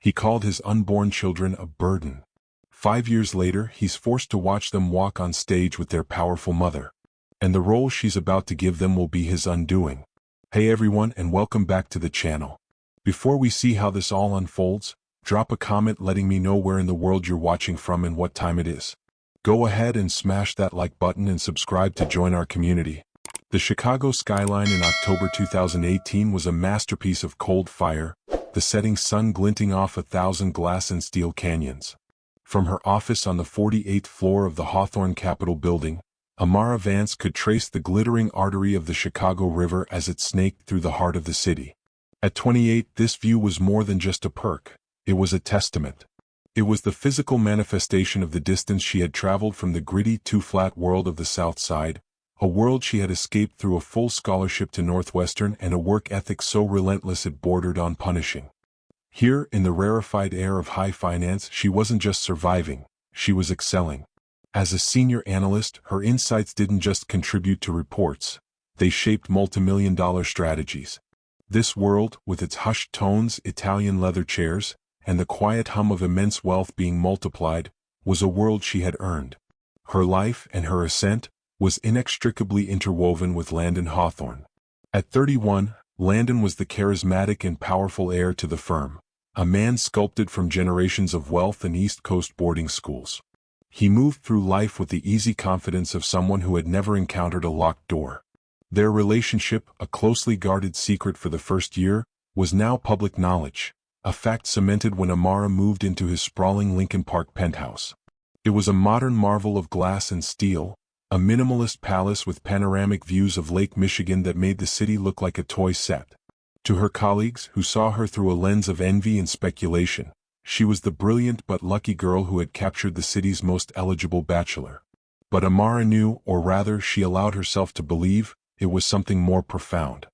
He called his unborn children a burden. 5 years later, he's forced to watch them walk on stage with their powerful mother. And the role she's about to give them will be his undoing. Hey everyone, and welcome back to the channel. Before we see how this all unfolds, drop a comment letting me know where in the world you're watching from and what time it is. Go ahead and smash that like button and subscribe to join our community. The Chicago skyline in October 2018 was a masterpiece of cold fire, the setting sun glinting off 1,000 glass and steel canyons. From her office on the 48th floor of the Hawthorne Capitol building, Amara Vance could trace the glittering artery of the Chicago River as it snaked through the heart of the city. At 28, this view was more than just a perk. It was a testament. It was the physical manifestation of the distance she had traveled from the gritty, too-flat world of the South Side, a world she had escaped through a full scholarship to Northwestern and a work ethic so relentless it bordered on punishing. Here, in the rarefied air of high finance, she wasn't just surviving, she was excelling. As a senior analyst, her insights didn't just contribute to reports, they shaped multimillion-dollar strategies. This world, with its hushed tones, Italian leather chairs, and the quiet hum of immense wealth being multiplied, was a world she had earned. Her life and her ascent was inextricably interwoven with Landon Hawthorne. At 31, Landon was the charismatic and powerful heir to the firm, a man sculpted from generations of wealth and East Coast boarding schools. He moved through life with the easy confidence of someone who had never encountered a locked door. Their relationship, a closely guarded secret for the first year, was now public knowledge, a fact cemented when Amara moved into his sprawling Lincoln Park penthouse. It was a modern marvel of glass and steel, a minimalist palace with panoramic views of Lake Michigan that made the city look like a toy set. To her colleagues, who saw her through a lens of envy and speculation, she was the brilliant but lucky girl who had captured the city's most eligible bachelor. But Amara knew, or rather she allowed herself to believe, it was something more profound.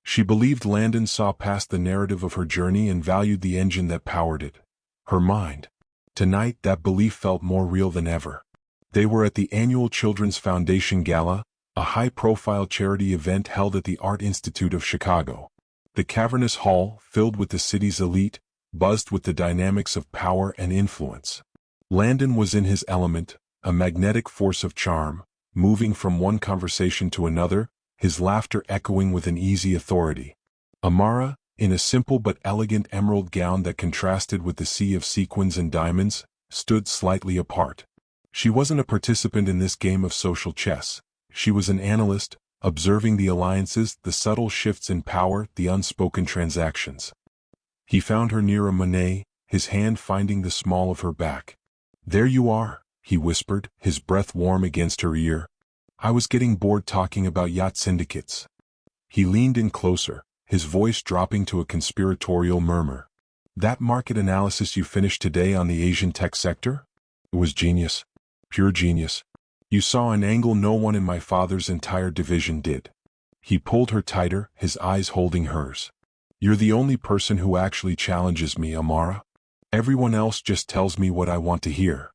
She believed Landon saw past the narrative of her journey and valued the engine that powered it, her mind. Tonight, that belief felt more real than ever. They were at the annual Children's Foundation Gala, a high-profile charity event held at the Art Institute of Chicago. The cavernous hall, filled with the city's elite, buzzed with the dynamics of power and influence. Landon was in his element, a magnetic force of charm, moving from one conversation to another, his laughter echoing with an easy authority. Amara, in a simple but elegant emerald gown that contrasted with the sea of sequins and diamonds, stood slightly apart. She wasn't a participant in this game of social chess. She was an analyst, observing the alliances, the subtle shifts in power, the unspoken transactions. He found her near a Monet, his hand finding the small of her back. "There you are," he whispered, his breath warm against her ear. "I was getting bored talking about yacht syndicates." He leaned in closer, his voice dropping to a conspiratorial murmur. "That market analysis you finished today on the Asian tech sector? It was genius. Pure genius. You saw an angle no one in my father's entire division did." He pulled her tighter, his eyes holding hers. "You're the only person who actually challenges me, Amara. Everyone else just tells me what I want to hear."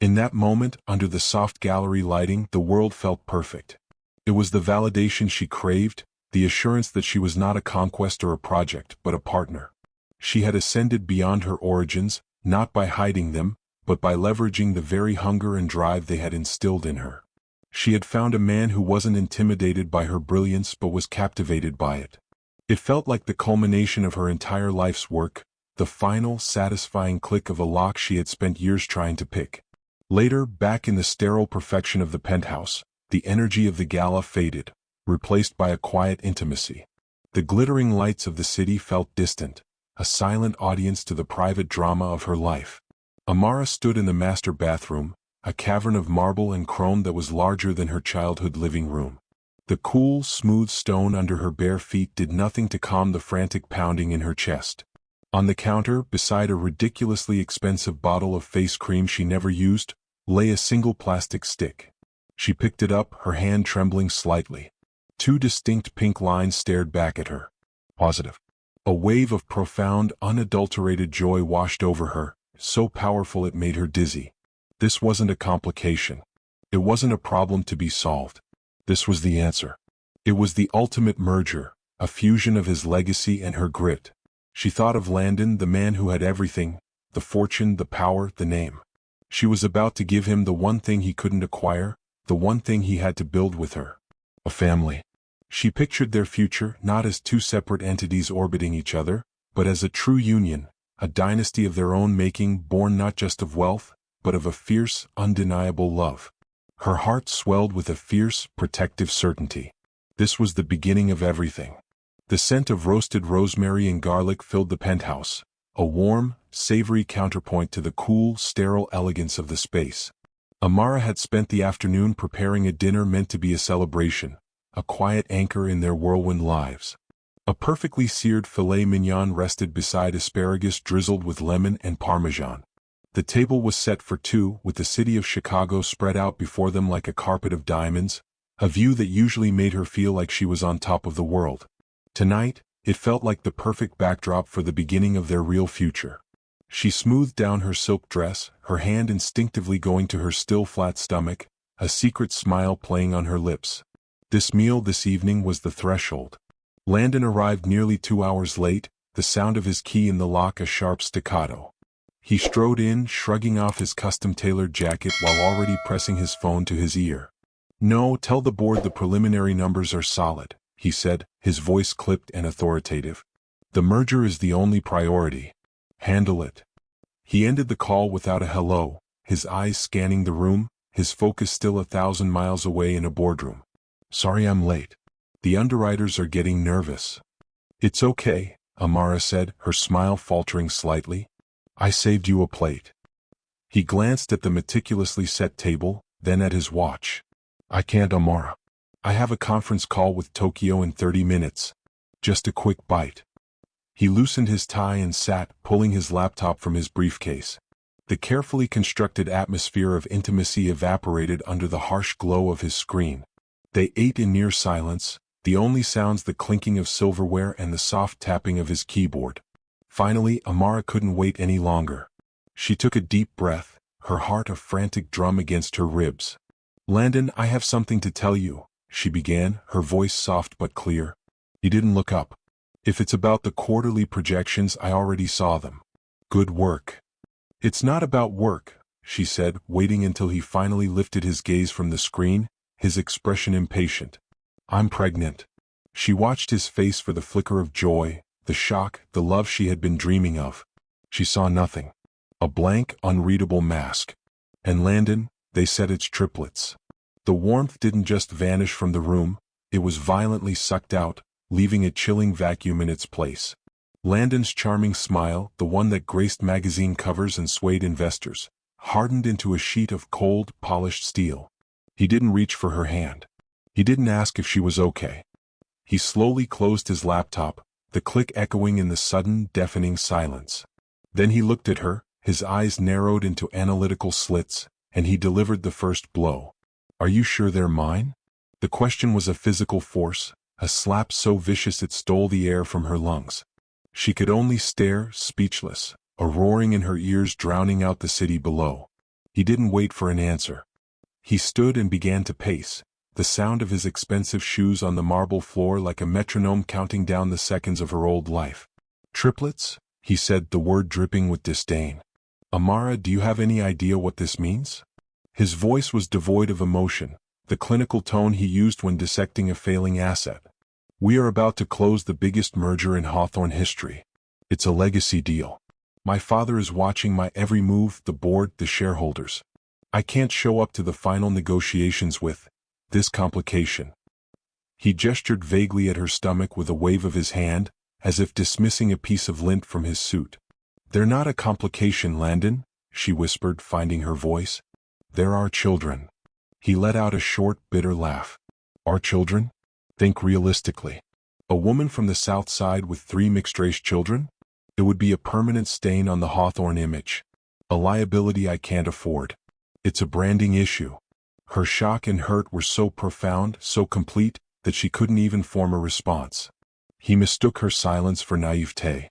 In that moment, under the soft gallery lighting, the world felt perfect. It was the validation she craved, the assurance that she was not a conquest or a project, but a partner. She had ascended beyond her origins, not by hiding them, but by leveraging the very hunger and drive they had instilled in her. She had found a man who wasn't intimidated by her brilliance but was captivated by it. It felt like the culmination of her entire life's work, the final, satisfying click of a lock she had spent years trying to pick. Later, back in the sterile perfection of the penthouse, the energy of the gala faded, replaced by a quiet intimacy. The glittering lights of the city felt distant, a silent audience to the private drama of her life. Amara stood in the master bathroom, a cavern of marble and chrome that was larger than her childhood living room. The cool, smooth stone under her bare feet did nothing to calm the frantic pounding in her chest. On the counter, beside a ridiculously expensive bottle of face cream she never used, lay a single plastic stick. She picked it up, her hand trembling slightly. Two distinct pink lines stared back at her. Positive. A wave of profound, unadulterated joy washed over her, so powerful it made her dizzy. This wasn't a complication. It wasn't a problem to be solved. This was the answer. It was the ultimate merger, a fusion of his legacy and her grit. She thought of Landon, the man who had everything, the fortune, the power, the name. She was about to give him the one thing he couldn't acquire, the one thing he had to build with her. A family. She pictured their future not as two separate entities orbiting each other, but as a true union, a dynasty of their own making, born not just of wealth, but of a fierce, undeniable love. Her heart swelled with a fierce, protective certainty. This was the beginning of everything. The scent of roasted rosemary and garlic filled the penthouse, a warm, savory counterpoint to the cool, sterile elegance of the space. Amara had spent the afternoon preparing a dinner meant to be a celebration, a quiet anchor in their whirlwind lives. A perfectly seared filet mignon rested beside asparagus drizzled with lemon and parmesan. The table was set for two, with the city of Chicago spread out before them like a carpet of diamonds, a view that usually made her feel like she was on top of the world. Tonight, it felt like the perfect backdrop for the beginning of their real future. She smoothed down her silk dress, her hand instinctively going to her still flat stomach, a secret smile playing on her lips. This meal this evening was the threshold. Landon arrived nearly 2 hours late, the sound of his key in the lock a sharp staccato. He strode in, shrugging off his custom-tailored jacket while already pressing his phone to his ear. "No, tell the board the preliminary numbers are solid," he said, his voice clipped and authoritative. "The merger is the only priority. Handle it." He ended the call without a hello, his eyes scanning the room, his focus still 1,000 miles away in a boardroom. "Sorry I'm late. The underwriters are getting nervous." "It's okay," Amara said, her smile faltering slightly. "I saved you a plate." He glanced at the meticulously set table, then at his watch. "I can't, Amara. I have a conference call with Tokyo in 30 minutes. Just a quick bite." He loosened his tie and sat, pulling his laptop from his briefcase. The carefully constructed atmosphere of intimacy evaporated under the harsh glow of his screen. They ate in near silence, the only sounds the clinking of silverware and the soft tapping of his keyboard. Finally, Amara couldn't wait any longer. She took a deep breath, her heart a frantic drum against her ribs. "Landon, I have something to tell you," she began, her voice soft but clear. He didn't look up. "If it's about the quarterly projections, I already saw them. Good work." "It's not about work," she said, waiting until he finally lifted his gaze from the screen, his expression impatient. "I'm pregnant." She watched his face for the flicker of joy, the shock, the love she had been dreaming of. She saw nothing. A blank, unreadable mask. And Landon, they said it's triplets. The warmth didn't just vanish from the room, it was violently sucked out, leaving a chilling vacuum in its place. Landon's charming smile, the one that graced magazine covers and swayed investors, hardened into a sheet of cold, polished steel. He didn't reach for her hand. He didn't ask if she was okay. He slowly closed his laptop, the click echoing in the sudden, deafening silence. Then he looked at her, his eyes narrowed into analytical slits, and he delivered the first blow. "Are you sure they're mine?" The question was a physical force, a slap so vicious it stole the air from her lungs. She could only stare, speechless, a roaring in her ears drowning out the city below. He didn't wait for an answer. He stood and began to pace, the sound of his expensive shoes on the marble floor like a metronome counting down the seconds of her old life. "Triplets?" he said, the word dripping with disdain. "Amara, do you have any idea what this means?" His voice was devoid of emotion, the clinical tone he used when dissecting a failing asset. "We are about to close the biggest merger in Hawthorne history. It's a legacy deal. My father is watching my every move, the board, the shareholders. I can't show up to the final negotiations with this complication." He gestured vaguely at her stomach with a wave of his hand, as if dismissing a piece of lint from his suit. "They're not a complication, Landon," she whispered, finding her voice. "They're our children." He let out a short, bitter laugh. "Our children? Think realistically. A woman from the South Side with 3 mixed-race children? It would be a permanent stain on the Hawthorne image. A liability I can't afford. It's a branding issue." Her shock and hurt were so profound, so complete, that she couldn't even form a response. He mistook her silence for naivete.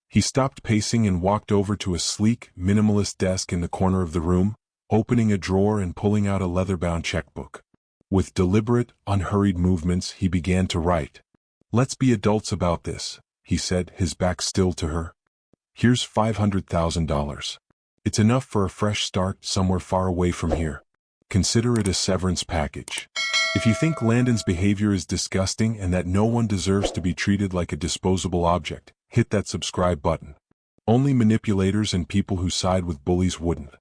He stopped pacing and walked over to a sleek, minimalist desk in the corner of the room, opening a drawer and pulling out a leather-bound checkbook. With deliberate, unhurried movements, he began to write. "Let's be adults about this," he said, his back still to her. Here's $500,000. It's enough for a fresh start somewhere far away from here. Consider it a severance package. If you think Landon's behavior is disgusting and that no one deserves to be treated like a disposable object, hit that subscribe button. Only manipulators and people who side with bullies wouldn't.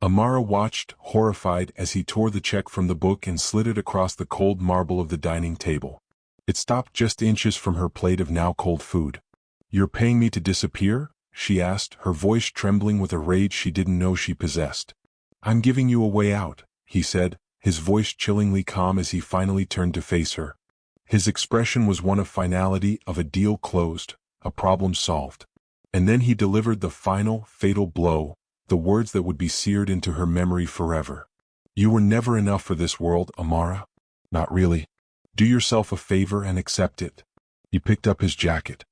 Amara watched, horrified, as he tore the check from the book and slid it across the cold marble of the dining table. It stopped just inches from her plate of now cold food. "You're paying me to disappear?" she asked, her voice trembling with a rage she didn't know she possessed. "I'm giving you a way out," he said, his voice chillingly calm as he finally turned to face her. His expression was one of finality, of a deal closed, a problem solved. And then he delivered the final, fatal blow, the words that would be seared into her memory forever. "You were never enough for this world, Amara." "Not really. Do yourself a favor and accept it." He picked up his jacket.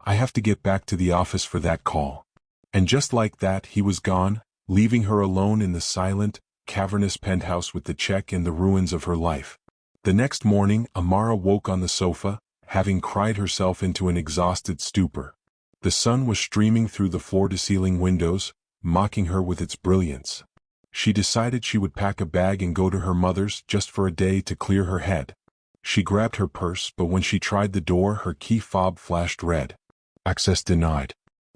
"I have to get back to the office for that call." And just like that he was gone, leaving her alone in the silent, cavernous penthouse with the check and the ruins of her life. The next morning, Amara woke on the sofa, having cried herself into an exhausted stupor. The sun was streaming through the floor-to-ceiling windows, mocking her with its brilliance. She decided she would pack a bag and go to her mother's just for a day to clear her head. She grabbed her purse, but when she tried the door, her key fob flashed red. Access denied.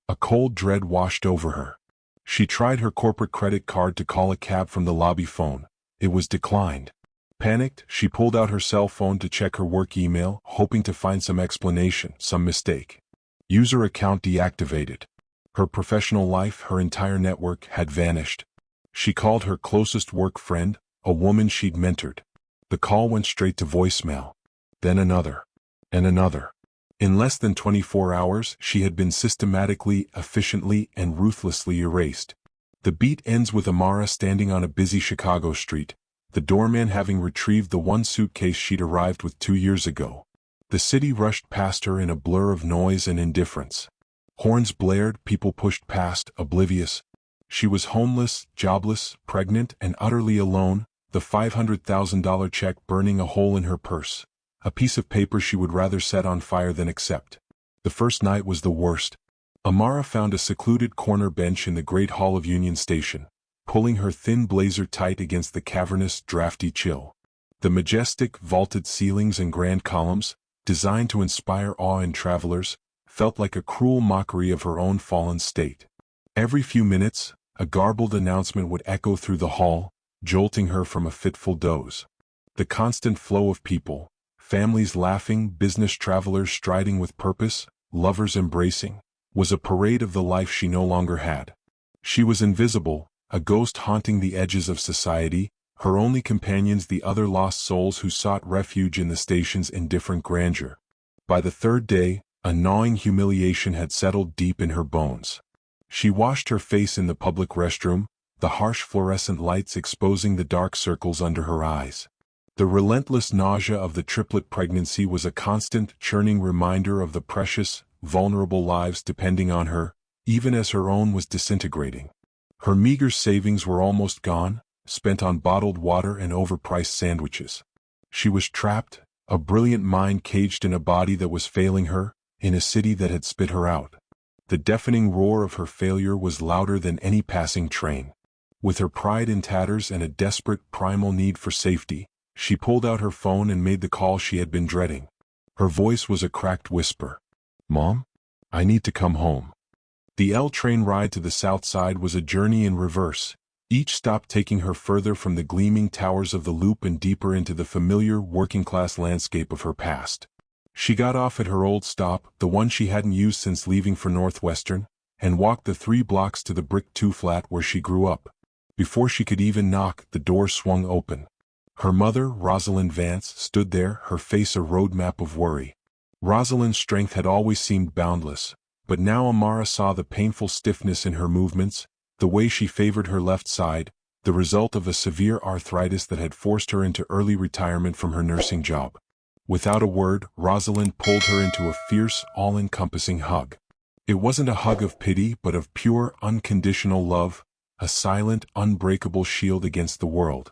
A cold dread washed over her. She tried her corporate credit card to call a cab from the lobby phone. It was declined. Panicked, she pulled out her cell phone to check her work email, hoping to find some explanation, some mistake. User account deactivated. Her professional life, her entire network, had vanished. She called her closest work friend, a woman she'd mentored. The call went straight to voicemail. Then another. And another. In less than 24 hours, she had been systematically, efficiently, and ruthlessly erased. The beat ends with Amara standing on a busy Chicago street, the doorman having retrieved the one suitcase she'd arrived with 2 years ago. The city rushed past her in a blur of noise and indifference. Horns blared, people pushed past, oblivious. She was homeless, jobless, pregnant, and utterly alone, the $500,000 check burning a hole in her purse. A piece of paper she would rather set on fire than accept. The first night was the worst. Amara found a secluded corner bench in the Great Hall of Union Station, pulling her thin blazer tight against the cavernous, drafty chill. The majestic, vaulted ceilings and grand columns, designed to inspire awe in travelers, felt like a cruel mockery of her own fallen state. Every few minutes, a garbled announcement would echo through the hall, jolting her from a fitful doze. The constant flow of people, families laughing, business travelers striding with purpose, lovers embracing, was a parade of the life she no longer had. She was invisible, a ghost haunting the edges of society, her only companions the other lost souls who sought refuge in the station's indifferent grandeur. By the third day, a gnawing humiliation had settled deep in her bones. She washed her face in the public restroom, the harsh fluorescent lights exposing the dark circles under her eyes. The relentless nausea of the triplet pregnancy was a constant, churning reminder of the precious, vulnerable lives depending on her, even as her own was disintegrating. Her meager savings were almost gone, spent on bottled water and overpriced sandwiches. She was trapped, a brilliant mind caged in a body that was failing her, in a city that had spit her out. The deafening roar of her failure was louder than any passing train. With her pride in tatters and a desperate, primal need for safety, she pulled out her phone and made the call she had been dreading. Her voice was a cracked whisper. "Mom? I need to come home." The L train ride to the south side was a journey in reverse, each stop taking her further from the gleaming towers of the loop and deeper into the familiar, working-class landscape of her past. She got off at her old stop, the one she hadn't used since leaving for Northwestern, and walked the 3 blocks to the brick 2-flat where she grew up. Before she could even knock, the door swung open. Her mother, Rosalind Vance, stood there, her face a roadmap of worry. Rosalind's strength had always seemed boundless, but now Amara saw the painful stiffness in her movements, the way she favored her left side, the result of a severe arthritis that had forced her into early retirement from her nursing job. Without a word, Rosalind pulled her into a fierce, all-encompassing hug. It wasn't a hug of pity but of pure, unconditional love, a silent, unbreakable shield against the world.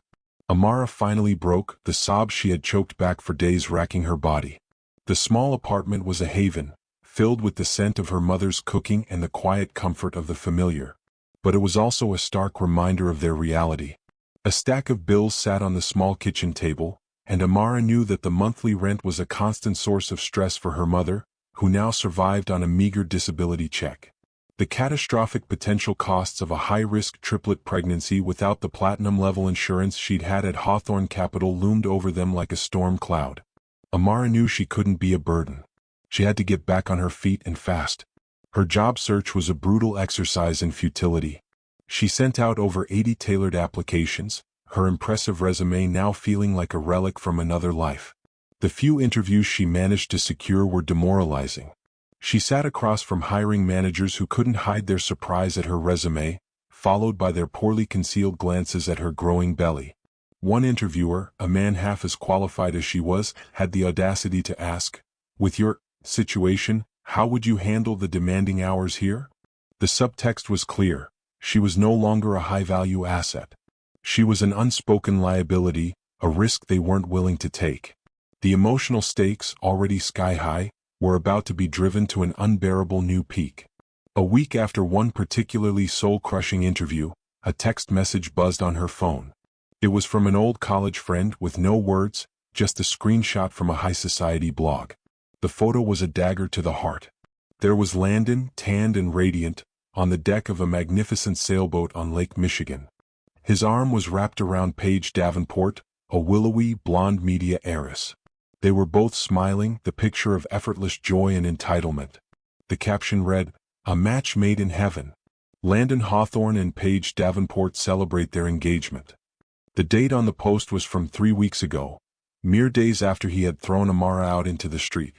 Amara finally broke, the sobs she had choked back for days racking her body. The small apartment was a haven, filled with the scent of her mother's cooking and the quiet comfort of the familiar. But it was also a stark reminder of their reality. A stack of bills sat on the small kitchen table, and Amara knew that the monthly rent was a constant source of stress for her mother, who now survived on a meager disability check. The catastrophic potential costs of a high-risk triplet pregnancy without the platinum-level insurance she'd had at Hawthorne Capital loomed over them like a storm cloud. Amara knew she couldn't be a burden. She had to get back on her feet and fast. Her job search was a brutal exercise in futility. She sent out over 80 tailored applications, her impressive resume now feeling like a relic from another life. The few interviews she managed to secure were demoralizing. She sat across from hiring managers who couldn't hide their surprise at her resume, followed by their poorly concealed glances at her growing belly. One interviewer, a man half as qualified as she was, had the audacity to ask, "With your situation, how would you handle the demanding hours here?" The subtext was clear. She was no longer a high-value asset. She was an unspoken liability, a risk they weren't willing to take. The emotional stakes, already sky-high, were about to be driven to an unbearable new peak. A week after one particularly soul-crushing interview, a text message buzzed on her phone. It was from an old college friend with no words, just a screenshot from a high-society blog. The photo was a dagger to the heart. There was Landon, tanned and radiant, on the deck of a magnificent sailboat on Lake Michigan. His arm was wrapped around Paige Davenport, a willowy, blonde media heiress. They were both smiling, the picture of effortless joy and entitlement. The caption read, "A match made in heaven. Landon Hawthorne and Paige Davenport celebrate their engagement." The date on the post was from 3 weeks ago, mere days after he had thrown Amara out into the street.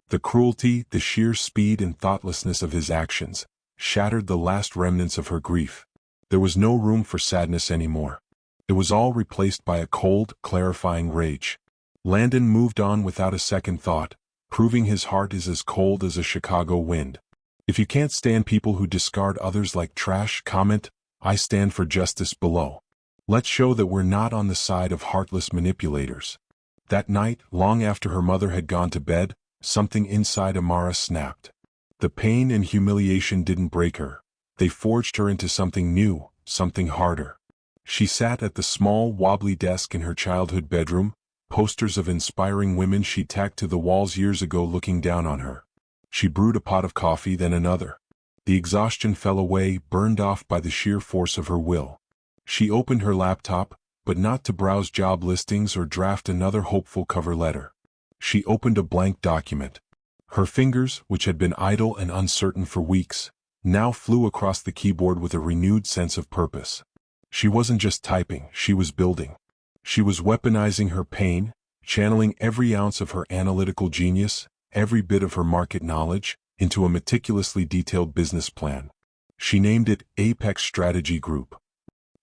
The cruelty, the sheer speed and thoughtlessness of his actions, shattered the last remnants of her grief. There was no room for sadness anymore. It was all replaced by a cold, clarifying rage. Landon moved on without a second thought, proving his heart is as cold as a Chicago wind. If you can't stand people who discard others like trash, comment, "I stand for justice" below. Let's show that we're not on the side of heartless manipulators. That night, long after her mother had gone to bed, something inside Amara snapped. The pain and humiliation didn't break her. They forged her into something new, something harder. She sat at the small, wobbly desk in her childhood bedroom, posters of inspiring women she tacked to the walls years ago looking down on her. She brewed a pot of coffee, then another. The exhaustion fell away, burned off by the sheer force of her will. She opened her laptop, but not to browse job listings or draft another hopeful cover letter. She opened a blank document. Her fingers, which had been idle and uncertain for weeks, now flew across the keyboard with a renewed sense of purpose. She wasn't just typing, she was building. She was weaponizing her pain, channeling every ounce of her analytical genius, every bit of her market knowledge, into a meticulously detailed business plan. She named it Apex Strategy Group.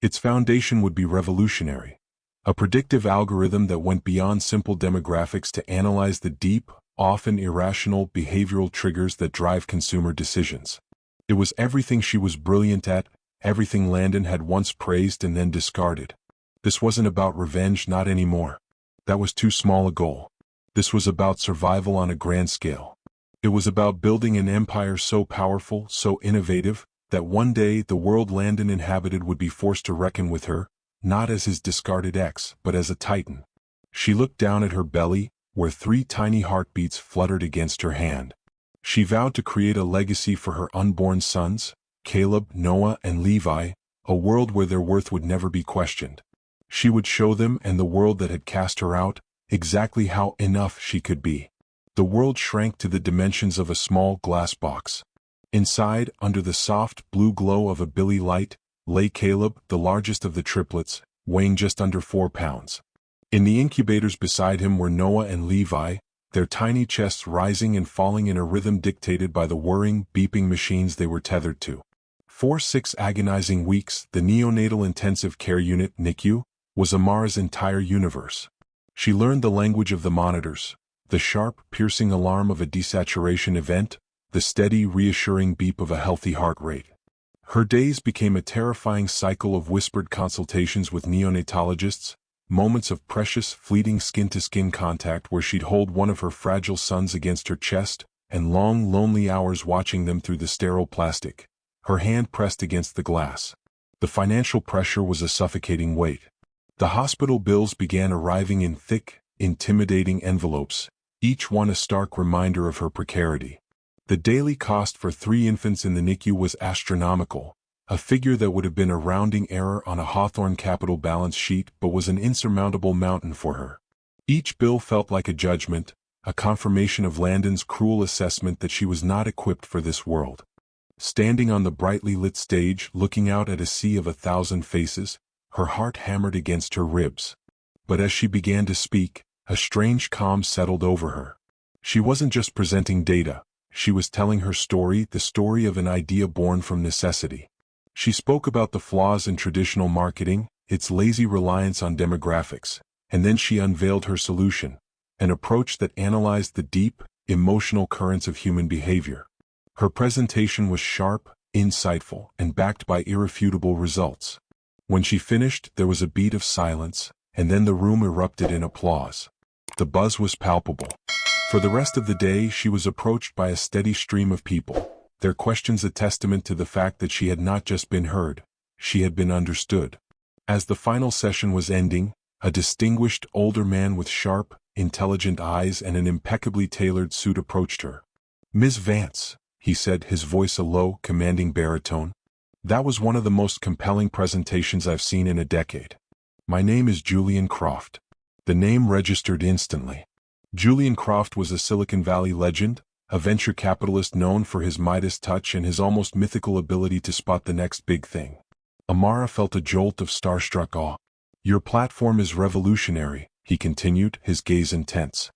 Its foundation would be revolutionary. A predictive algorithm that went beyond simple demographics to analyze the deep, often irrational behavioral triggers that drive consumer decisions. It was everything she was brilliant at, everything Landon had once praised and then discarded. This wasn't about revenge, not anymore. That was too small a goal. This was about survival on a grand scale. It was about building an empire so powerful, so innovative, that one day the world Landon inhabited would be forced to reckon with her, not as his discarded ex, but as a titan. She looked down at her belly, where 3 tiny heartbeats fluttered against her hand. She vowed to create a legacy for her unborn sons, Caleb, Noah, and Levi, a world where their worth would never be questioned. She would show them and the world that had cast her out exactly how enough she could be. The world shrank to the dimensions of a small glass box. Inside, under the soft blue glow of a Billy light, lay Caleb, the largest of the triplets, weighing just under 4 pounds. In the incubators beside him were Noah and Levi, their tiny chests rising and falling in a rhythm dictated by the whirring, beeping machines they were tethered to. For 6 agonizing weeks, the neonatal intensive care unit, NICU, was Amara's entire universe. She learned the language of the monitors, the sharp, piercing alarm of a desaturation event, the steady, reassuring beep of a healthy heart rate. Her days became a terrifying cycle of whispered consultations with neonatologists, moments of precious, fleeting skin-to-skin contact where she'd hold one of her fragile sons against her chest, and long, lonely hours watching them through the sterile plastic, her hand pressed against the glass. The financial pressure was a suffocating weight. The hospital bills began arriving in thick, intimidating envelopes, each one a stark reminder of her precarity. The daily cost for 3 infants in the NICU was astronomical, a figure that would have been a rounding error on a Hawthorne Capital balance sheet but was an insurmountable mountain for her. Each bill felt like a judgment, a confirmation of Landon's cruel assessment that she was not equipped for this world. Standing on the brightly lit stage, looking out at a sea of 1,000 faces, her heart hammered against her ribs. But as she began to speak, a strange calm settled over her. She wasn't just presenting data, she was telling her story, the story of an idea born from necessity. She spoke about the flaws in traditional marketing, its lazy reliance on demographics, and then she unveiled her solution, an approach that analyzed the deep, emotional currents of human behavior. Her presentation was sharp, insightful, and backed by irrefutable results. When she finished, there was a beat of silence, and then the room erupted in applause. The buzz was palpable. For the rest of the day, she was approached by a steady stream of people, their questions a testament to the fact that she had not just been heard, she had been understood. As the final session was ending, a distinguished older man with sharp, intelligent eyes and an impeccably tailored suit approached her. "Ms. Vance," he said, his voice a low, commanding baritone. "That was one of the most compelling presentations I've seen in a decade. My name is Julian Croft." The name registered instantly. Julian Croft was a Silicon Valley legend, a venture capitalist known for his Midas touch and his almost mythical ability to spot the next big thing. Amara felt a jolt of starstruck awe. "Your platform is revolutionary," he continued, his gaze intense.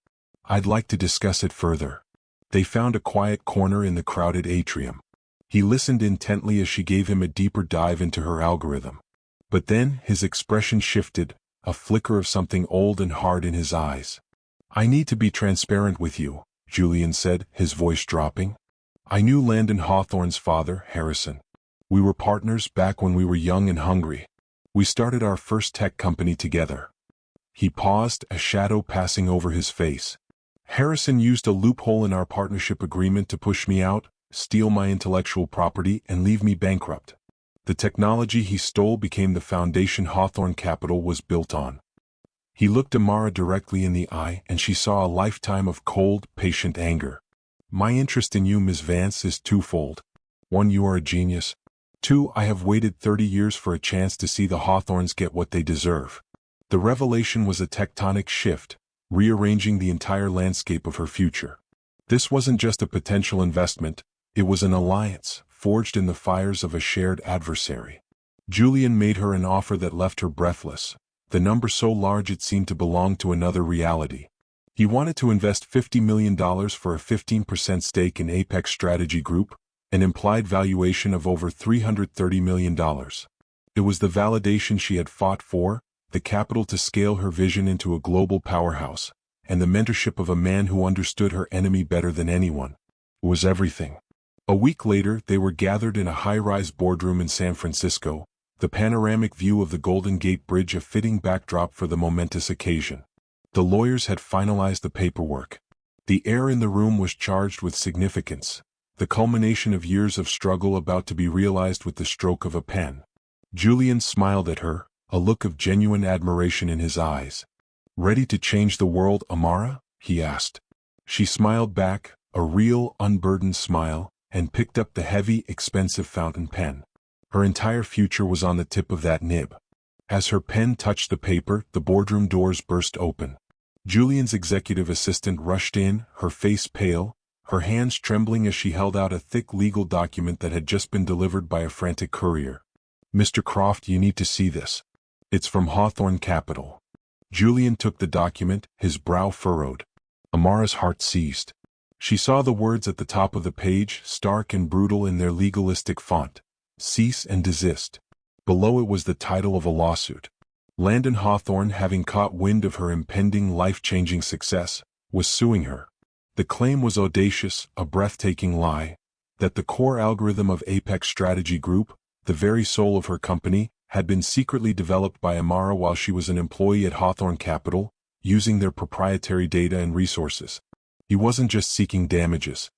"I'd like to discuss it further." They found a quiet corner in the crowded atrium. He listened intently as she gave him a deeper dive into her algorithm. But then his expression shifted, a flicker of something old and hard in his eyes. "I need to be transparent with you," Julian said, his voice dropping. "I knew Landon Hawthorne's father, Harrison. We were partners back when we were young and hungry. We started our first tech company together." He paused, a shadow passing over his face. "Harrison used a loophole in our partnership agreement to push me out, steal my intellectual property, and leave me bankrupt. The technology he stole became the foundation Hawthorne Capital was built on." He looked Amara directly in the eye, and she saw a lifetime of cold, patient anger. "My interest in you, Ms. Vance, is twofold. 1, you are a genius. 2, I have waited 30 years for a chance to see the Hawthornes get what they deserve." The revelation was a tectonic shift, rearranging the entire landscape of her future. This wasn't just a potential investment, it was an alliance, forged in the fires of a shared adversary. Julian made her an offer that left her breathless, the number so large it seemed to belong to another reality. He wanted to invest $50 million for a 15% stake in Apex Strategy Group, an implied valuation of over $330 million. It was the validation she had fought for, the capital to scale her vision into a global powerhouse, and the mentorship of a man who understood her enemy better than anyone. It was everything. A week later, they were gathered in a high-rise boardroom in San Francisco, the panoramic view of the Golden Gate Bridge a fitting backdrop for the momentous occasion. The lawyers had finalized the paperwork. The air in the room was charged with significance, the culmination of years of struggle about to be realized with the stroke of a pen. Julian smiled at her, a look of genuine admiration in his eyes. "Ready to change the world, Amara?" he asked. She smiled back, a real, unburdened smile, and picked up the heavy, expensive fountain pen. Her entire future was on the tip of that nib. As her pen touched the paper, the boardroom doors burst open. Julian's executive assistant rushed in, her face pale, her hands trembling as she held out a thick legal document that had just been delivered by a frantic courier. "Mr. Croft, you need to see this. It's from Hawthorne Capital." Julian took the document, his brow furrowed. Amara's heart seized. She saw the words at the top of the page, stark and brutal in their legalistic font. "Cease and desist." Below it was the title of a lawsuit. Landon Hawthorne, having caught wind of her impending life-changing success, was suing her. The claim was audacious, a breathtaking lie, that the core algorithm of Apex Strategy Group, the very soul of her company, had been secretly developed by Amara while she was an employee at Hawthorne Capital, using their proprietary data and resources. He wasn't just seeking damages,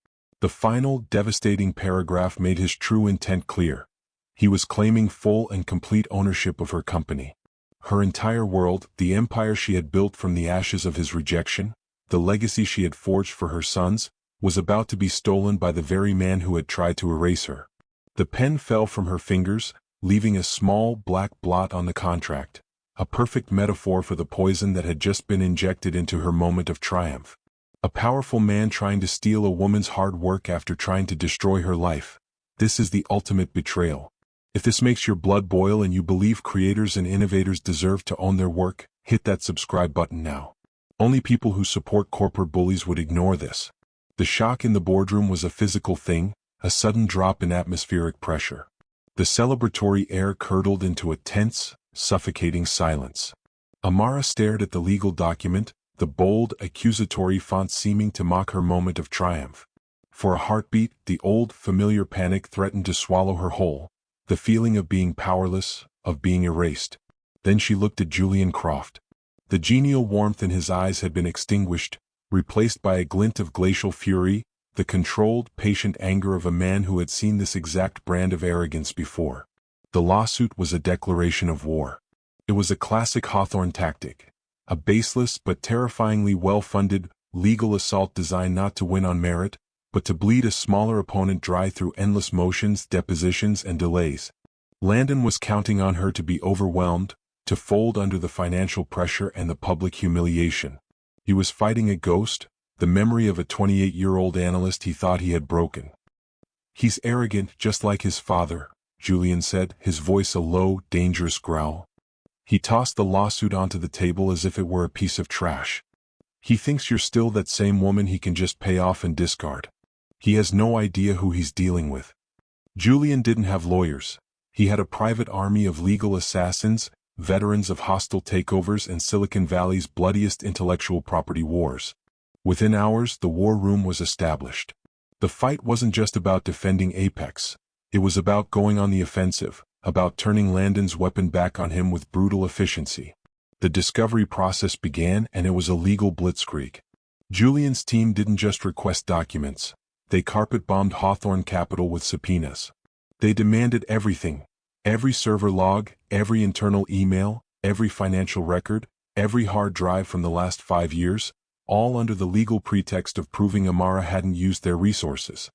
The final, devastating paragraph made his true intent clear. He was claiming full and complete ownership of her company. Her entire world, the empire she had built from the ashes of his rejection, the legacy she had forged for her sons, was about to be stolen by the very man who had tried to erase her. The pen fell from her fingers, leaving a small, black blot on the contract, a perfect metaphor for the poison that had just been injected into her moment of triumph. A powerful man trying to steal a woman's hard work after trying to destroy her life. This is the ultimate betrayal. If this makes your blood boil and you believe creators and innovators deserve to own their work, hit that subscribe button now. Only people who support corporate bullies would ignore this. The shock in the boardroom was a physical thing, a sudden drop in atmospheric pressure. The celebratory air curdled into a tense, suffocating silence. Amara stared at the legal document, the bold, accusatory font seeming to mock her moment of triumph. For a heartbeat, the old, familiar panic threatened to swallow her whole, the feeling of being powerless, of being erased. Then she looked at Julian Croft. The genial warmth in his eyes had been extinguished, replaced by a glint of glacial fury, the controlled, patient anger of a man who had seen this exact brand of arrogance before. The lawsuit was a declaration of war. It was a classic Hawthorne tactic, a baseless but terrifyingly well-funded, legal assault designed not to win on merit, but to bleed a smaller opponent dry through endless motions, depositions, and delays. Landon was counting on her to be overwhelmed, to fold under the financial pressure and the public humiliation. He was fighting a ghost, the memory of a 28-year-old analyst he thought he had broken. "He's arrogant, just like his father," Julian said, his voice a low, dangerous growl. He tossed the lawsuit onto the table as if it were a piece of trash. "He thinks you're still that same woman he can just pay off and discard. He has no idea who he's dealing with." Julian didn't have lawyers. He had a private army of legal assassins, veterans of hostile takeovers and Silicon Valley's bloodiest intellectual property wars. Within hours, the war room was established. The fight wasn't just about defending Apex. It was about going on the offensive, about turning Landon's weapon back on him with brutal efficiency. The discovery process began, and it was a legal blitzkrieg. Julian's team didn't just request documents. They carpet-bombed Hawthorne Capital with subpoenas. They demanded everything. Every server log, every internal email, every financial record, every hard drive from the last 5 years, all under the legal pretext of proving Amara hadn't used their resources.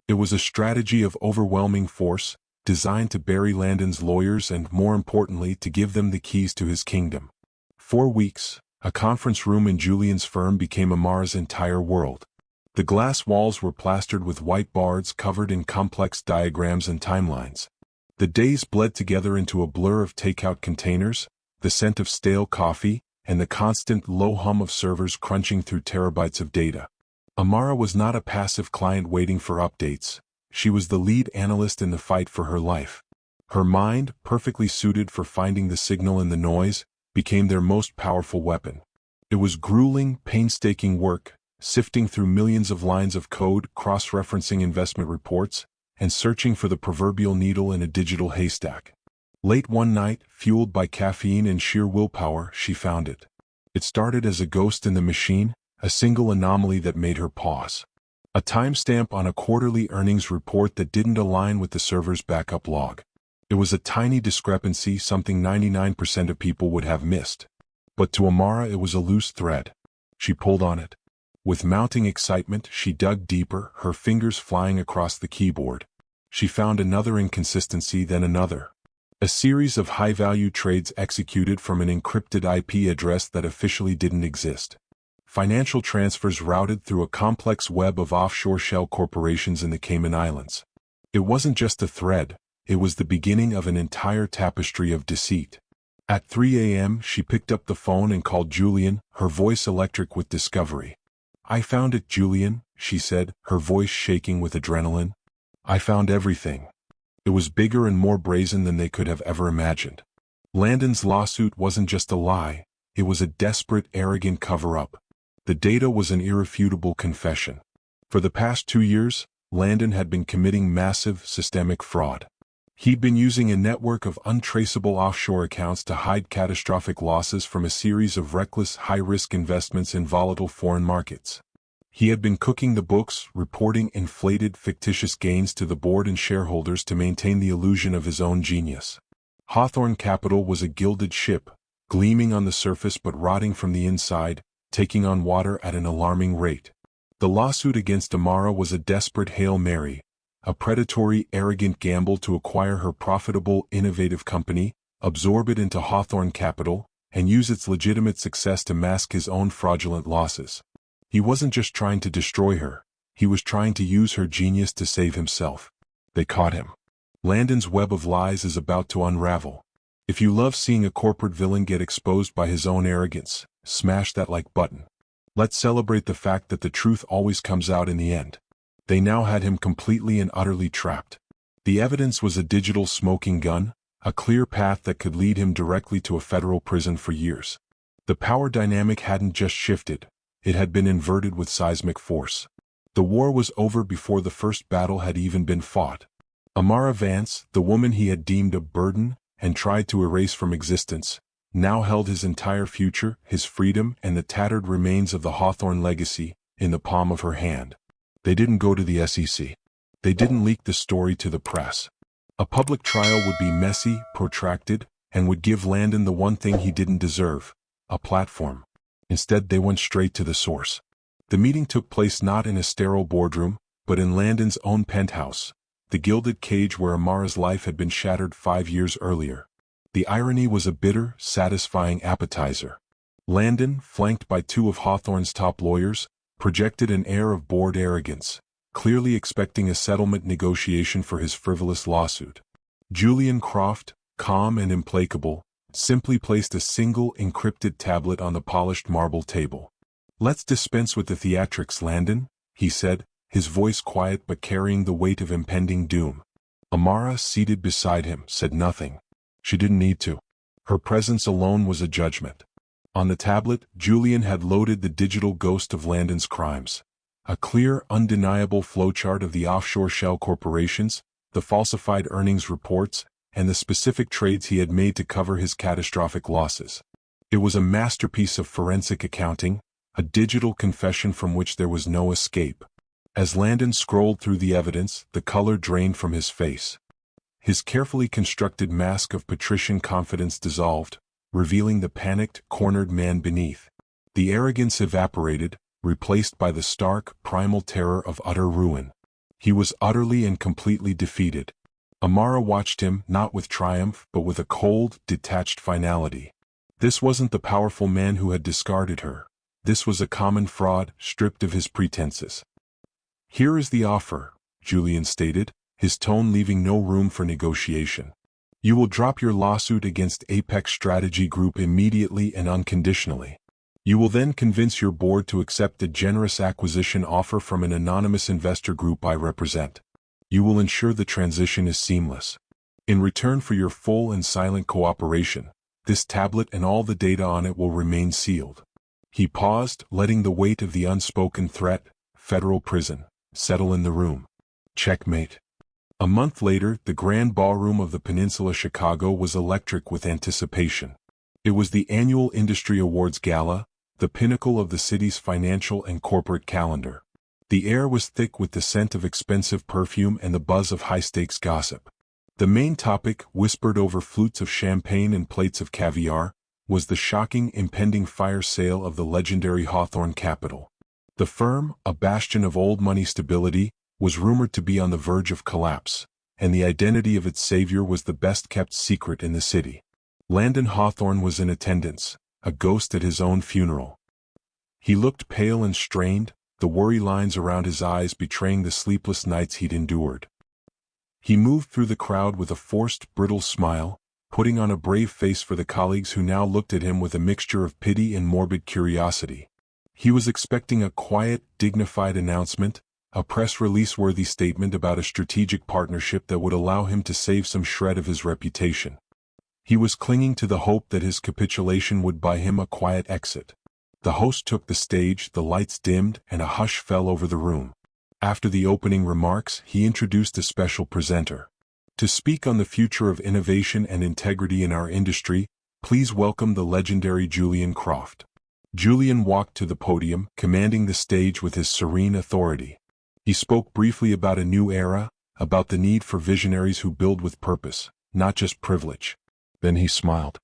It was a strategy of overwhelming force, designed to bury Landon's lawyers and, more importantly, to give them the keys to his kingdom. 4 weeks, a conference room in Julian's firm became Amara's entire world. The glass walls were plastered with whiteboards covered in complex diagrams and timelines. The days bled together into a blur of takeout containers, the scent of stale coffee, and the constant low hum of servers crunching through terabytes of data. Amara was not a passive client waiting for updates. She was the lead analyst in the fight for her life. Her mind, perfectly suited for finding the signal in the noise, became their most powerful weapon. It was grueling, painstaking work, sifting through millions of lines of code, cross-referencing investment reports, and searching for the proverbial needle in a digital haystack. Late one night, fueled by caffeine and sheer willpower, she found it. It started as a ghost in the machine, a single anomaly that made her pause. A timestamp on a quarterly earnings report that didn't align with the server's backup log. It was a tiny discrepancy, something 99% of people would have missed. But to Amara it was a loose thread. She pulled on it. With mounting excitement, she dug deeper, her fingers flying across the keyboard. She found another inconsistency, then another. A series of high-value trades executed from an encrypted IP address that officially didn't exist. Financial transfers routed through a complex web of offshore shell corporations in the Cayman Islands. It wasn't just a thread, it was the beginning of an entire tapestry of deceit. At 3 a.m., she picked up the phone and called Julian, her voice electric with discovery. "I found it, Julian," she said, her voice shaking with adrenaline. "I found everything." It was bigger and more brazen than they could have ever imagined. Landon's lawsuit wasn't just a lie, it was a desperate, arrogant cover-up. The data was an irrefutable confession. For the past 2 years, Landon had been committing massive, systemic fraud. He'd been using a network of untraceable offshore accounts to hide catastrophic losses from a series of reckless, high-risk investments in volatile foreign markets. He had been cooking the books, reporting inflated fictitious gains to the board and shareholders to maintain the illusion of his own genius. Hawthorne Capital was a gilded ship, gleaming on the surface but rotting from the inside, taking on water at an alarming rate. The lawsuit against Amara was a desperate Hail Mary, a predatory, arrogant gamble to acquire her profitable, innovative company, absorb it into Hawthorne Capital, and use its legitimate success to mask his own fraudulent losses. He wasn't just trying to destroy her, he was trying to use her genius to save himself. They caught him. Landon's web of lies is about to unravel. If you love seeing a corporate villain get exposed by his own arrogance, smash that like button. Let's celebrate the fact that the truth always comes out in the end. They now had him completely and utterly trapped. The evidence was a digital smoking gun, a clear path that could lead him directly to a federal prison for years. The power dynamic hadn't just shifted, it had been inverted with seismic force. The war was over before the first battle had even been fought. Amara Vance, the woman he had deemed a burden and tried to erase from existence, now held his entire future, his freedom, and the tattered remains of the Hawthorne legacy in the palm of her hand. They didn't go to the SEC. They didn't leak the story to the press. A public trial would be messy, protracted, and would give Landon the one thing he didn't deserve, a platform. Instead, they went straight to the source. The meeting took place not in a sterile boardroom, but in Landon's own penthouse, the gilded cage where Amara's life had been shattered 5 years earlier. The irony was a bitter, satisfying appetizer. Landon, flanked by 2 of Hawthorne's top lawyers, projected an air of bored arrogance, clearly expecting a settlement negotiation for his frivolous lawsuit. Julian Croft, calm and implacable, simply placed a single encrypted tablet on the polished marble table. "Let's dispense with the theatrics, Landon," he said, his voice quiet but carrying the weight of impending doom. Amara, seated beside him, said nothing. She didn't need to. Her presence alone was a judgment. On the tablet, Julian had loaded the digital ghost of Landon's crimes. A clear, undeniable flowchart of the offshore shell corporations, the falsified earnings reports, and the specific trades he had made to cover his catastrophic losses. It was a masterpiece of forensic accounting, a digital confession from which there was no escape. As Landon scrolled through the evidence, the color drained from his face. His carefully constructed mask of patrician confidence dissolved, revealing the panicked, cornered man beneath. The arrogance evaporated, replaced by the stark, primal terror of utter ruin. He was utterly and completely defeated. Amara watched him, not with triumph, but with a cold, detached finality. This wasn't the powerful man who had discarded her. This was a common fraud, stripped of his pretenses. "Here is the offer," Julian stated, his tone leaving no room for negotiation. "You will drop your lawsuit against Apex Strategy Group immediately and unconditionally. You will then convince your board to accept a generous acquisition offer from an anonymous investor group I represent. You will ensure the transition is seamless. In return for your full and silent cooperation, this tablet and all the data on it will remain sealed." He paused, letting the weight of the unspoken threat, federal prison, settle in the room. Checkmate. A month later, the grand ballroom of the Peninsula Chicago was electric with anticipation. It was the annual Industry Awards Gala, the pinnacle of the city's financial and corporate calendar. The air was thick with the scent of expensive perfume and the buzz of high-stakes gossip. The main topic, whispered over flutes of champagne and plates of caviar, was the shocking impending fire sale of the legendary Hawthorne Capital. The firm, a bastion of old money stability, was rumored to be on the verge of collapse, and the identity of its savior was the best-kept secret in the city. Landon Hawthorne was in attendance, a ghost at his own funeral. He looked pale and strained, the worry lines around his eyes betraying the sleepless nights he'd endured. He moved through the crowd with a forced, brittle smile, putting on a brave face for the colleagues who now looked at him with a mixture of pity and morbid curiosity. He was expecting a quiet, dignified announcement, a press release-worthy statement about a strategic partnership that would allow him to save some shred of his reputation. He was clinging to the hope that his capitulation would buy him a quiet exit. The host took the stage, the lights dimmed, and a hush fell over the room. After the opening remarks, he introduced a special presenter. To speak on the future of innovation and integrity in our industry, please welcome the legendary Julian Croft. Julian walked to the podium, commanding the stage with his serene authority. He spoke briefly about a new era, about the need for visionaries who build with purpose, not just privilege. Then he smiled.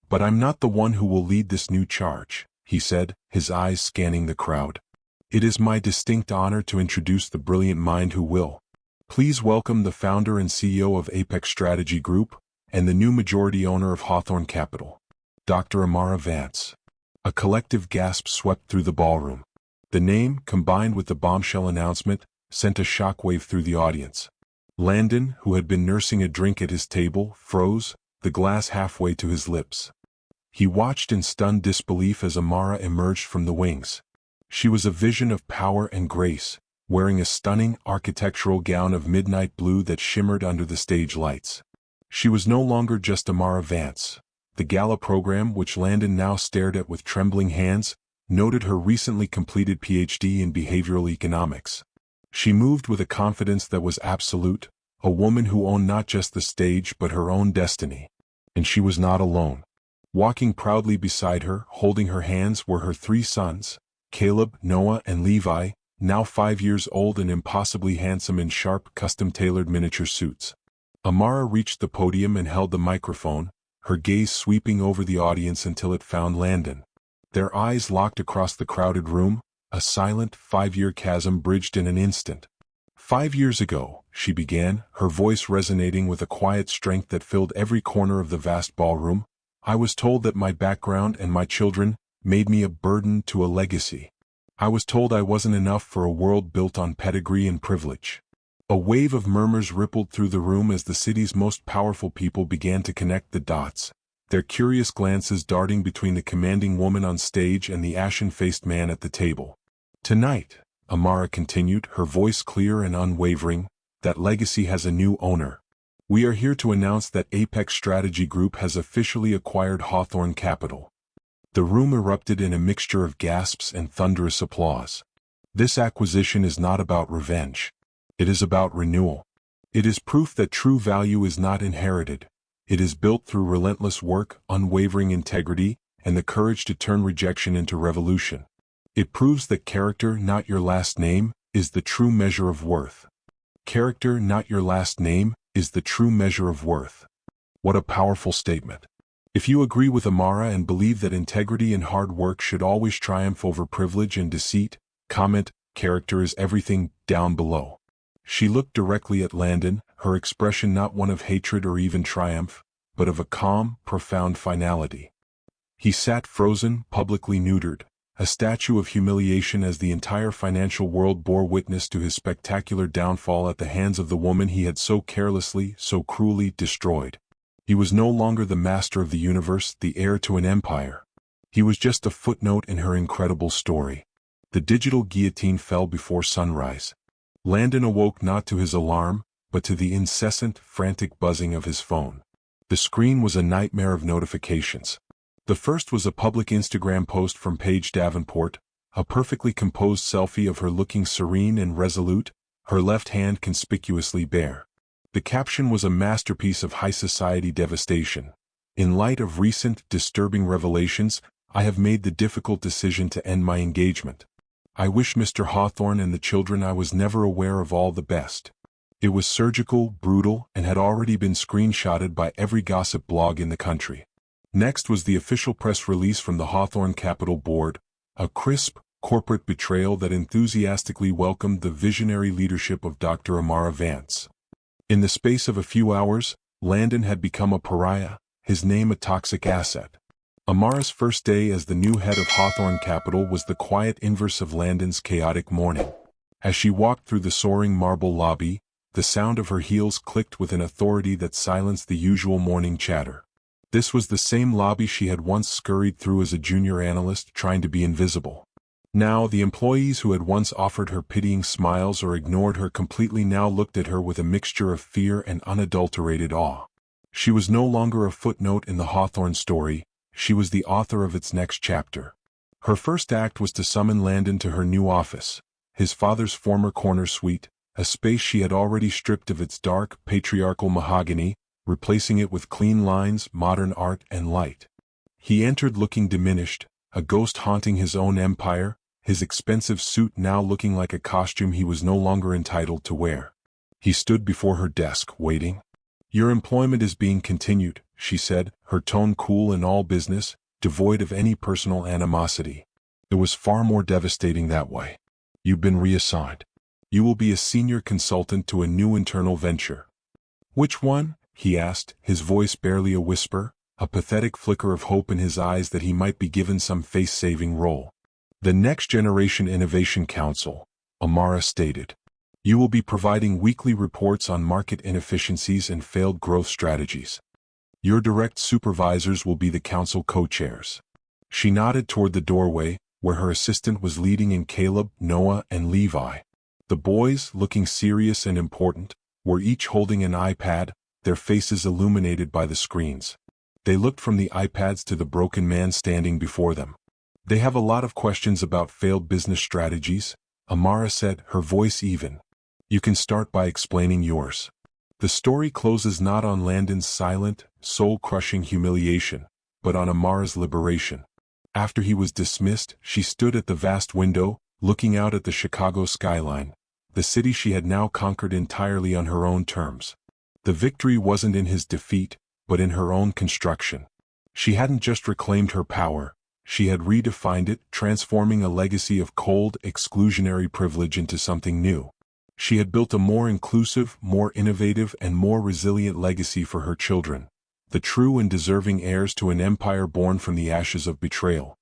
"But I'm not the one who will lead this new charge," he said, his eyes scanning the crowd. "It is my distinct honor to introduce the brilliant mind who will. Please welcome the founder and CEO of Apex Strategy Group, and the new majority owner of Hawthorne Capital, Dr. Amara Vance." A collective gasp swept through the ballroom. The name, combined with the bombshell announcement, sent a shockwave through the audience. Landon, who had been nursing a drink at his table, froze, the glass halfway to his lips. He watched in stunned disbelief as Amara emerged from the wings. She was a vision of power and grace, wearing a stunning architectural gown of midnight blue that shimmered under the stage lights. She was no longer just Amara Vance. The gala program, which Landon now stared at with trembling hands, noted her recently completed PhD in behavioral economics. She moved with a confidence that was absolute, a woman who owned not just the stage but her own destiny. And she was not alone. Walking proudly beside her, holding her hands, were her 3 sons, Caleb, Noah, and Levi, now 5 years old and impossibly handsome in sharp, custom-tailored miniature suits. Amara reached the podium and held the microphone, her gaze sweeping over the audience until it found Landon. Their eyes locked across the crowded room, a silent 5-year chasm bridged in an instant. "5 years ago," she began, her voice resonating with a quiet strength that filled every corner of the vast ballroom, "I was told that my background and my children made me a burden to a legacy. I was told I wasn't enough for a world built on pedigree and privilege." A wave of murmurs rippled through the room as the city's most powerful people began to connect the dots, their curious glances darting between the commanding woman on stage and the ashen-faced man at the table. "Tonight," Amara continued, her voice clear and unwavering, "that legacy has a new owner. We are here to announce that Apex Strategy Group has officially acquired Hawthorne Capital." The room erupted in a mixture of gasps and thunderous applause. This acquisition is not about revenge. It is about renewal. It is proof that true value is not inherited. It is built through relentless work, unwavering integrity, and the courage to turn rejection into revolution. It proves that character, not your last name, is the true measure of worth. Character, not your last name, is the true measure of worth. What a powerful statement. If you agree with Amara and believe that integrity and hard work should always triumph over privilege and deceit, comment, "Character is everything," down below. She looked directly at Landon, her expression not one of hatred or even triumph, but of a calm, profound finality. He sat frozen, publicly neutered, a statue of humiliation as the entire financial world bore witness to his spectacular downfall at the hands of the woman he had so carelessly, so cruelly destroyed. He was no longer the master of the universe, the heir to an empire. He was just a footnote in her incredible story. The digital guillotine fell before sunrise. Landon awoke not to his alarm, but to the incessant, frantic buzzing of his phone. The screen was a nightmare of notifications. The first was a public Instagram post from Paige Davenport, a perfectly composed selfie of her looking serene and resolute, her left hand conspicuously bare. The caption was a masterpiece of high society devastation. "In light of recent, disturbing revelations, I have made the difficult decision to end my engagement. I wish Mr. Hawthorne and the children I was never aware of all the best." It was surgical, brutal, and had already been screenshotted by every gossip blog in the country. Next was the official press release from the Hawthorne Capital Board, a crisp, corporate betrayal that enthusiastically welcomed the visionary leadership of Dr. Amara Vance. In the space of a few hours, Landon had become a pariah, his name a toxic asset. Amara's first day as the new head of Hawthorne Capital was the quiet inverse of Landon's chaotic morning. As she walked through the soaring marble lobby, the sound of her heels clicked with an authority that silenced the usual morning chatter. This was the same lobby she had once scurried through as a junior analyst trying to be invisible. Now, the employees who had once offered her pitying smiles or ignored her completely now looked at her with a mixture of fear and unadulterated awe. She was no longer a footnote in the Hawthorne story, she was the author of its next chapter. Her first act was to summon Landon to her new office, his father's former corner suite, a space she had already stripped of its dark, patriarchal mahogany, replacing it with clean lines, modern art, and light. He entered looking diminished, a ghost haunting his own empire, his expensive suit now looking like a costume he was no longer entitled to wear. He stood before her desk, waiting. "Your employment is being continued," she said, her tone cool in all business, devoid of any personal animosity. It was far more devastating that way. "You've been reassigned. You will be a senior consultant to a new internal venture." "Which one?" he asked, his voice barely a whisper, a pathetic flicker of hope in his eyes that he might be given some face-saving role. "The Next Generation Innovation Council," Amara stated. "You will be providing weekly reports on market inefficiencies and failed growth strategies. Your direct supervisors will be the council co-chairs." She nodded toward the doorway, where her assistant was leading in Caleb, Noah, and Levi. The boys, looking serious and important, were each holding an iPad, their faces illuminated by the screens. They looked from the iPads to the broken man standing before them. "They have a lot of questions about failed business strategies," Amara said, her voice even. "You can start by explaining yours." The story closes not on Landon's silent, soul-crushing humiliation, but on Amara's liberation. After he was dismissed, she stood at the vast window, looking out at the Chicago skyline, the city she had now conquered entirely on her own terms. The victory wasn't in his defeat, but in her own construction. She hadn't just reclaimed her power, she had redefined it, transforming a legacy of cold, exclusionary privilege into something new. She had built a more inclusive, more innovative, and more resilient legacy for her children, the true and deserving heirs to an empire born from the ashes of betrayal.